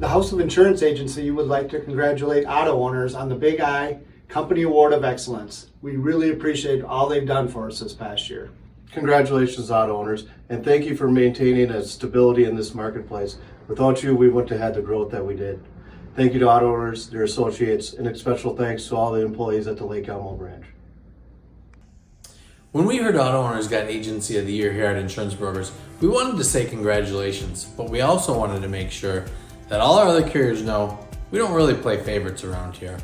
The House of Insurance Agency would like to congratulate auto owners on the Big I Company Award of Excellence. We really appreciate all they've done for us this past year. Congratulations, auto owners, and thank you for maintaining a stability in this marketplace. Without you, we wouldn't have had the growth that we did. Thank you to auto owners, their associates, and a special thanks to all the employees at the Lake Elmo branch. When we heard auto owners got Agency of the Year here at Insurance Brokers, we wanted to say congratulations, but we also wanted to make sure that all our other carriers know we don't really play favorites around here.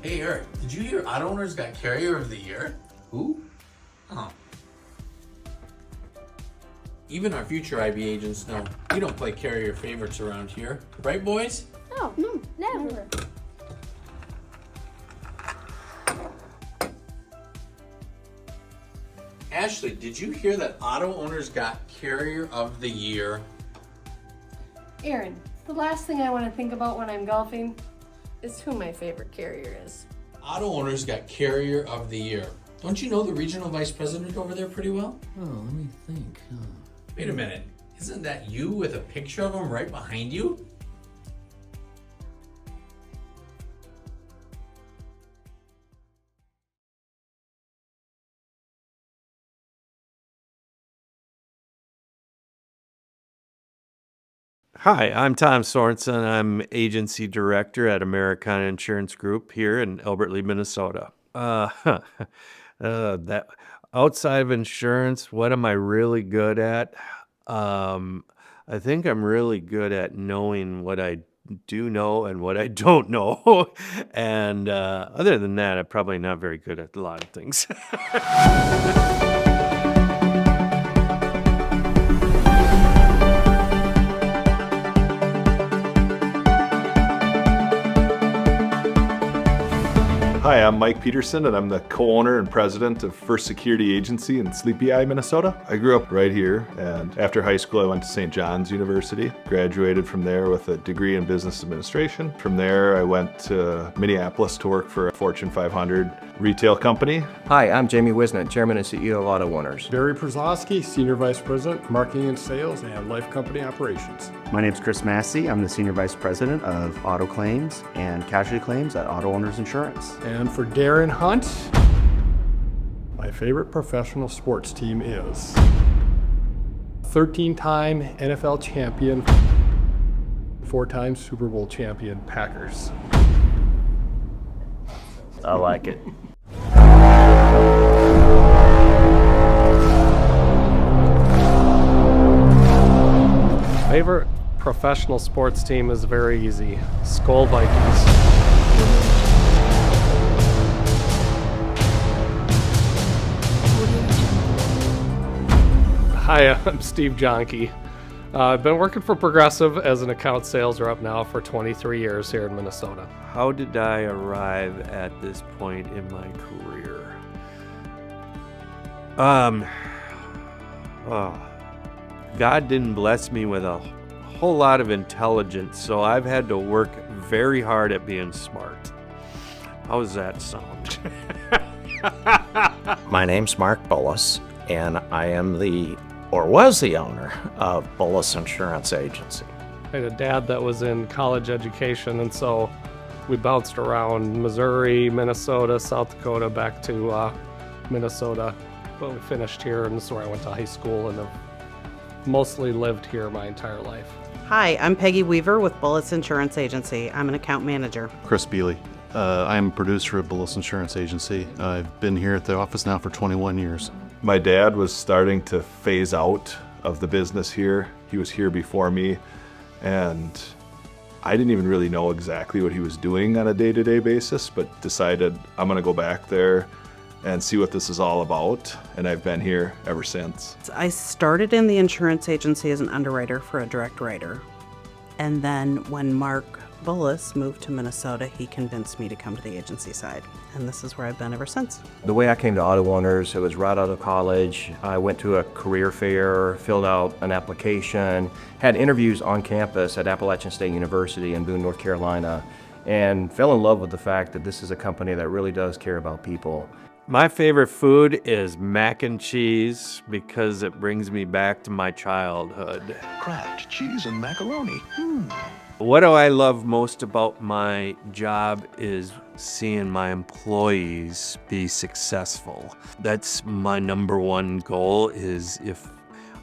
Hey Eric, did you hear auto owners got Carrier of the Year? Who? Oh. Even our future IB agents know we don't play carrier favorites around here. Right, boys? Oh, no, never. Ashley, did you hear that auto owners got Carrier of the Year? Aaron, the last thing I want to think about when I'm golfing is who my favorite carrier is. Auto owners got Carrier of the Year. Don't you know the regional vice president over there pretty well? Oh, let me think. Wait a minute. Isn't that you with a picture of him right behind you? Hi, I'm Tom Sorenson. I'm Agency Director at Americana Insurance Group here in Albert Lea, Minnesota. That outside of insurance, what am I really good at? I think I'm really good at knowing what I do know and what I don't know. And other than that, I'm probably not very good at a lot of things. Hi, I'm Mike Petersen, and I'm the co-owner and president of First Security Agency in Sleepy Eye, Minnesota. I grew up right here, and after high school I went to St. John's University. Graduated from there with a degree in business administration. From there I went to Minneapolis to work for a Fortune 500 retail company. Hi, I'm Jamie Wisnett, Chairman and CEO of Auto Owners. Barry Przlowski, Senior Vice President, Marketing and Sales and Life Company Operations. My name is Chris Massey. I'm the Senior Vice President of Auto Claims and Casualty Claims at Auto Owners Insurance. And for Darren Hunt, my favorite professional sports team is 13-time NFL champion, 4-time Super Bowl champion Packers. I like it. Favorite professional sports team is very easy. Skol Vikings. Hi, I'm Steve Jahnke. I've been working for Progressive as an account sales rep now for 23 years here in Minnesota. How did I arrive at this point in my career? God didn't bless me with a whole lot of intelligence, so I've had to work very hard at being smart. How does that sound? My name's Mark Bullis, and I am was the owner of Bullis Insurance Agency. I had a dad that was in college education, and so we bounced around Missouri, Minnesota, South Dakota, back to Minnesota. But we finished here, and this is where I went to high school and have mostly lived here my entire life. Hi, I'm Peggy Weaver with Bullis Insurance Agency. I'm an account manager. Chris Bealey. I'm a producer at Bullis Insurance Agency. I've been here at the office now for 21 years. My dad was starting to phase out of the business here. He was here before me, and I didn't even really know exactly what he was doing on a day-to-day basis, but decided I'm gonna go back there and see what this is all about, and I've been here ever since. I started in the insurance agency as an underwriter for a direct writer. And then when Mark Bullis moved to Minnesota, he convinced me to come to the agency side. And this is where I've been ever since. The way I came to Auto Owners, it was right out of college. I went to a career fair, filled out an application, had interviews on campus at Appalachian State University in Boone, North Carolina, and fell in love with the fact that this is a company that really does care about people. My favorite food is mac and cheese because it brings me back to my childhood. Kraft cheese and macaroni. What do I love most about my job is seeing my employees be successful. That's my number one goal. Is if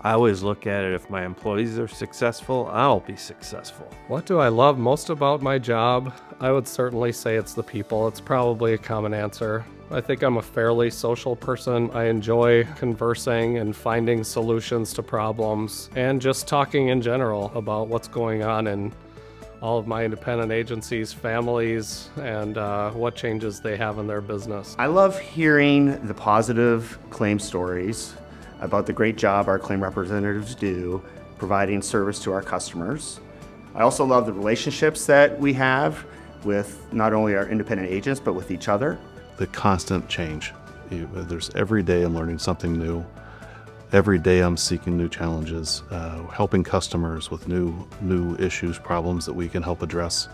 I always look at it, if my employees are successful, I'll be successful. What do I love most about my job? I would certainly say it's the people. It's probably a common answer. I think I'm a fairly social person. I enjoy conversing and finding solutions to problems and just talking in general about what's going on in all of my independent agencies, families, and what changes they have in their business. I love hearing the positive claim stories about the great job our claim representatives do providing service to our customers. I also love the relationships that we have with not only our independent agents, but with each other. The constant change. There's every day I'm learning something new. Every day I'm seeking new challenges, helping customers with new issues, problems that we can help address.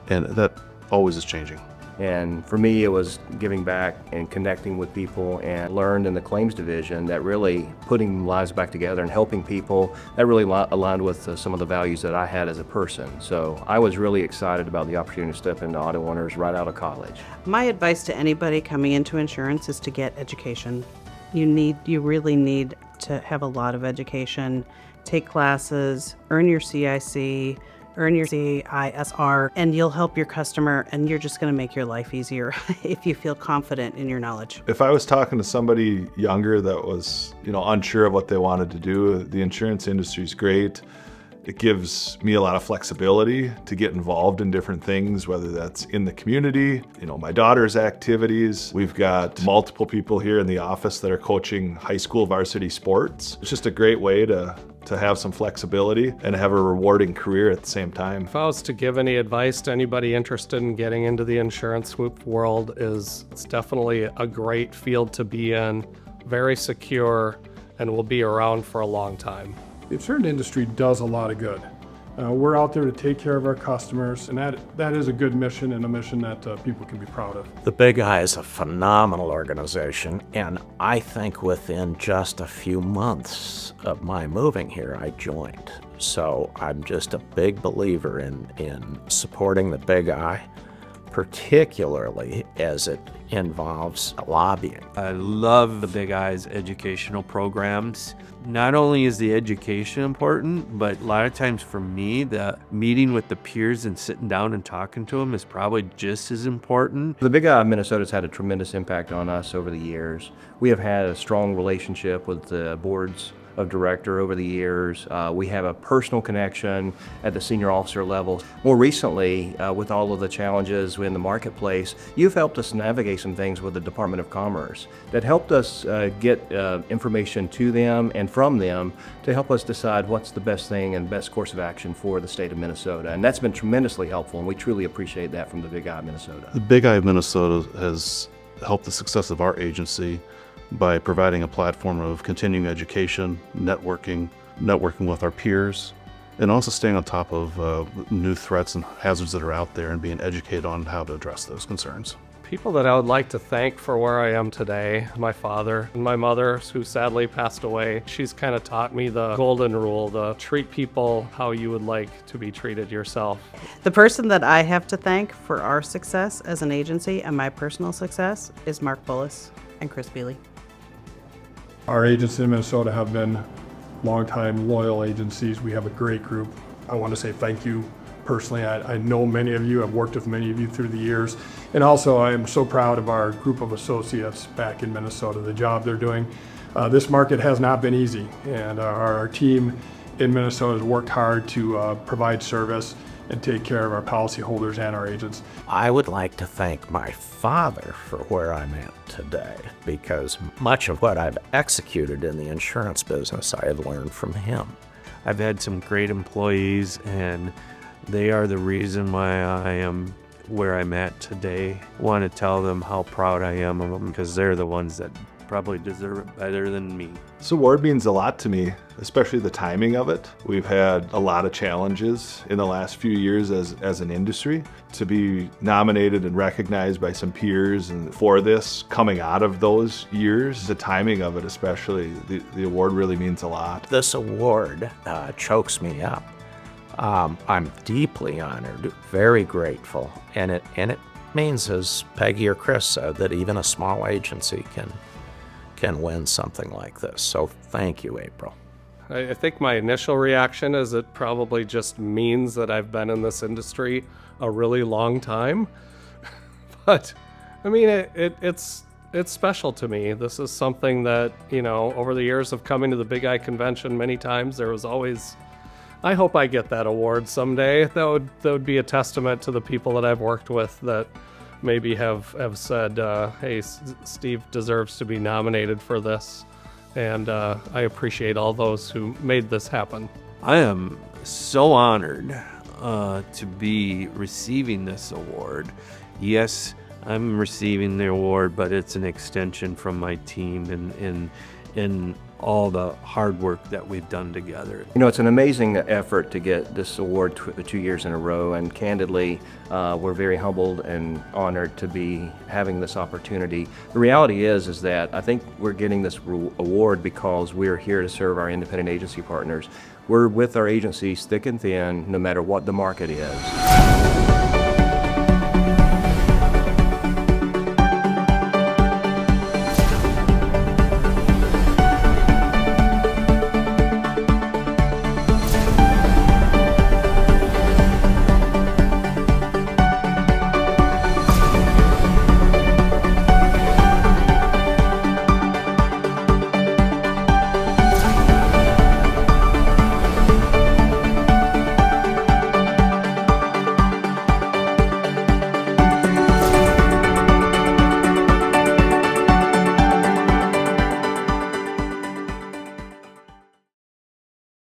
And that always is changing. And for me, it was giving back and connecting with people, and learned in the claims division that really putting lives back together and helping people, that really aligned with some of the values that I had as a person. So I was really excited about the opportunity to step into auto owners right out of college. My advice to anybody coming into insurance is to get education. You really need to have a lot of education, take classes, earn your CIC, earn your CISR, and you'll help your customer, and you're just going to make your life easier if you feel confident in your knowledge. If I was talking to somebody younger that was, unsure of what they wanted to do, the insurance industry is great. It gives me a lot of flexibility to get involved in different things, whether that's in the community, my daughter's activities. We've got multiple people here in the office that are coaching high school varsity sports. It's just a great way to have some flexibility and have a rewarding career at the same time. If I was to give any advice to anybody interested in getting into the insurance world, it's definitely a great field to be in, very secure, and will be around for a long time. The insurance industry does a lot of good. We're out there to take care of our customers, and that is a good mission, and a mission that people can be proud of. The Big I is a phenomenal organization, and I think within just a few months of my moving here, I joined. So I'm just a big believer in supporting the Big I, particularly as it involves lobbying. I love the Big I's educational programs. Not only is the education important, but a lot of times for me, the meeting with the peers and sitting down and talking to them is probably just as important. The Big I of Minnesota has had a tremendous impact on us over the years. We have had a strong relationship with the boards of director over the years. We have a personal connection at the senior officer level. More recently, with all of the challenges in the marketplace, you've helped us navigate some things with the Department of Commerce that helped us get information to them and from them to help us decide what's the best thing and best course of action for the state of Minnesota. And that's been tremendously helpful, and we truly appreciate that from the Big I of Minnesota. The Big I of Minnesota has helped the success of our agency by providing a platform of continuing education, networking with our peers, and also staying on top of new threats and hazards that are out there and being educated on how to address those concerns. People that I would like to thank for where I am today, my father and my mother, who sadly passed away. She's kind of taught me the golden rule, to treat people how you would like to be treated yourself. The person that I have to thank for our success as an agency and my personal success is Mark Bullis and Chris Bealey. Our agents in Minnesota have been longtime loyal agencies. We have a great group. I want to say thank you personally. I know many of you, I've worked with many of you through the years. And also I am so proud of our group of associates back in Minnesota, the job they're doing. This market has not been easy, and our team in Minnesota has worked hard to provide service and take care of our policyholders and our agents. I would like to thank my father for where I'm at today, because much of what I've executed in the insurance business I have learned from him. I've had some great employees, and they are the reason why I am where I'm at today. I want to tell them how proud I am of them, because they're the ones that probably deserve it better than me. This award means a lot to me, especially the timing of it. We've had a lot of challenges in the last few years as an industry. To be nominated and recognized by some peers and for this coming out of those years, the timing of it especially, the award really means a lot. This award chokes me up. I'm deeply honored, very grateful, and it means, as Peggy or Chris said, that even a small agency can win something like this. So thank you, April. I think my initial reaction is it probably just means that I've been in this industry a really long time. But I mean, it's special to me. This is something that, over the years of coming to the Big I convention many times, there was always, I hope I get that award someday. That would be a testament to the people that I've worked with that maybe have said, hey, Steve deserves to be nominated for this. And I appreciate all those who made this happen. I am so honored to be receiving this award. Yes, I'm receiving the award, but it's an extension from my team in all the hard work that we've done together. It's an amazing effort to get this award 2 years in a row, and candidly, we're very humbled and honored to be having this opportunity. The reality is that I think we're getting this award because we're here to serve our independent agency partners. We're with our agencies thick and thin, no matter what the market is.